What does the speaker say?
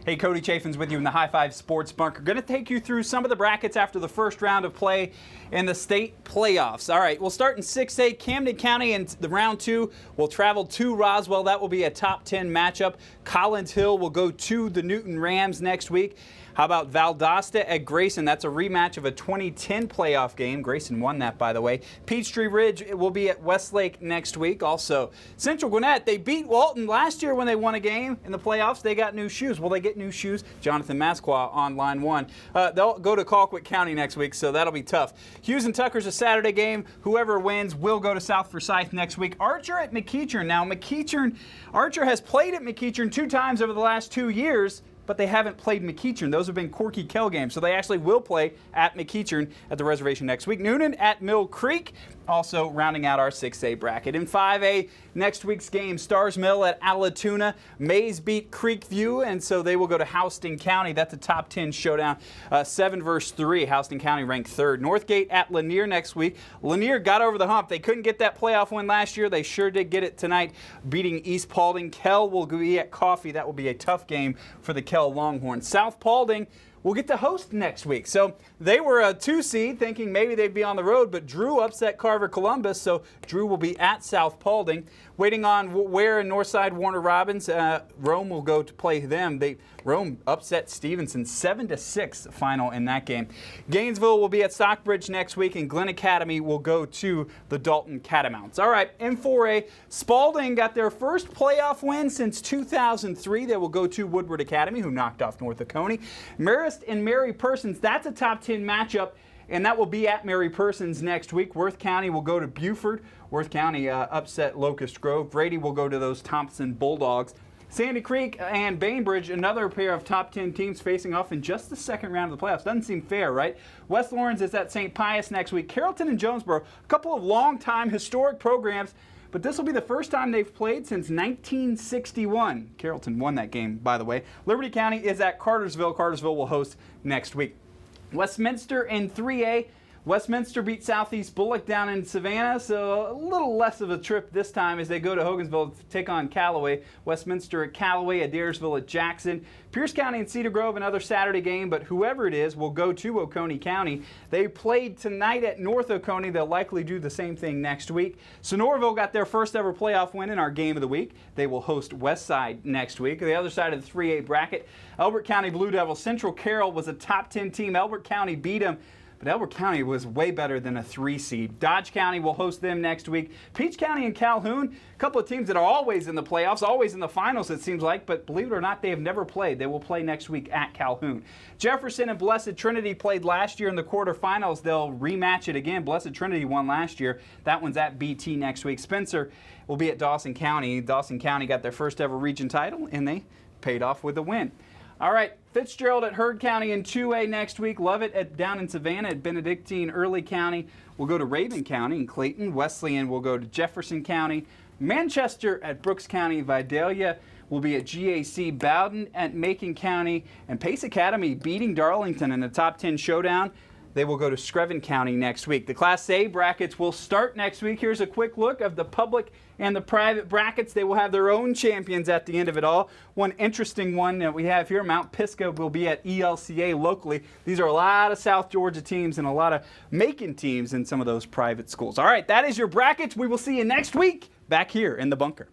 Hey, Cody Chaffins with you in the High Five Sports Bunker. Going to take you through some of the brackets after the first round of play in the state playoffs. All right, we'll start in 6A. Camden County in the round 2 will travel to Roswell. That will be a top 10 matchup. Collins Hill will go to the Newton Rams next week. How about Valdosta at Grayson? That's a rematch of a 2010 playoff game. Grayson won that, by the way. Peachtree Ridge will be at Westlake next week. Also, Central Gwinnett, they beat Walton last year when they won a game in the playoffs. They got new shoes. Will they get new shoes? Jonathan Masqua on line 1. They'll go to Colquitt County next week, so that'll be tough. Hughes and Tucker's a Saturday game. Whoever wins will go to South Forsyth next week. Archer at McEachern. Now, Archer has played at McEachern 2 times over the last 2 years, but they haven't played McEachern. Those have been Corky Kell games, so they actually will play at McEachern at the reservation next week. Noonan at Mill Creek, also rounding out our 6A bracket. In 5A, next week's game, Stars Mill at Allatoona. Mays beat Creekview, and so they will go to Houston County. That's a top 10 showdown. 7 versus 3. Houston County ranked 3rd. Northgate at Lanier next week. Lanier got over the hump. They couldn't get that playoff win last year. They sure did get it tonight, beating East Paulding. Kell will be at Coffee. That will be a tough game for the Kell Longhorns. South Paulding will get to host next week. So they were a 2 seed, thinking maybe they'd be on the road, but Drew upset Carver Columbus, so Drew will be at South Paulding. Waiting on Ware and Northside Warner Robins. Rome will go to play them. Rome upset Stevenson 7-6 final in that game. Gainesville will be at Stockbridge next week, and Glen Academy will go to the Dalton Catamounts. All right, in 4A, Spalding got their first playoff win since 2003. They will go to Woodward Academy, who knocked off North Oconee. Marist and Mary Persons, that's a top 10 matchup, and that will be at Mary Persons next week. Worth County will go to Buford. Worth County upset Locust Grove. Brady will go to those Thompson Bulldogs. Sandy Creek and Bainbridge, another pair of top 10 teams facing off in just the second round of the playoffs. Doesn't seem fair, right? West Lawrence is at St. Pius next week. Carrollton and Jonesboro, a couple of long-time historic programs, but this will be the first time they've played since 1961. Carrollton won that game, by the way. Liberty County is at Cartersville. Cartersville will host next week. Westminster in 3A. Westminster beat Southeast Bullock down in Savannah, so a little less of a trip this time as they go to Hogansville to take on Callaway. Westminster at Callaway, Adairsville at Jackson. Pierce County and Cedar Grove, another Saturday game, but whoever it is will go to Oconee County. They played tonight at North Oconee. They'll likely do the same thing next week. Sonoraville got their first ever playoff win in our game of the week. They will host Westside next week. The other side of the 3A bracket, Elbert County Blue Devils. Central Carroll was a top 10 team. Elbert County beat them, but Elbert County was way better than a 3 seed. Dodge County will host them next week. Peach County and Calhoun, a couple of teams that are always in the playoffs, always in the finals it seems like, but believe it or not, they have never played. They will play next week at Calhoun. Jefferson and Blessed Trinity played last year in the quarterfinals. They'll rematch it again. Blessed Trinity won last year. That one's at BT next week. Spencer will be at Dawson County. Dawson County got their first ever region title, and they paid off with a win. All right, Fitzgerald at Heard County in 2A next week. Lovett down in Savannah at Benedictine. Early County will go to Raven County in Clayton. Wesleyan will go to Jefferson County. Manchester at Brooks County. Vidalia will be at GAC. Bowden at Macon County. And Pace Academy beating Darlington in the top 10 showdown. They will go to Screven County next week. The Class A brackets will start next week. Here's a quick look of the public and the private brackets. They will have their own champions at the end of it all. One interesting one that we have here, Mount Pisgah will be at ELCA locally. These are a lot of South Georgia teams and a lot of Macon teams in some of those private schools. All right, that is your brackets. We will see you next week back here in the bunker.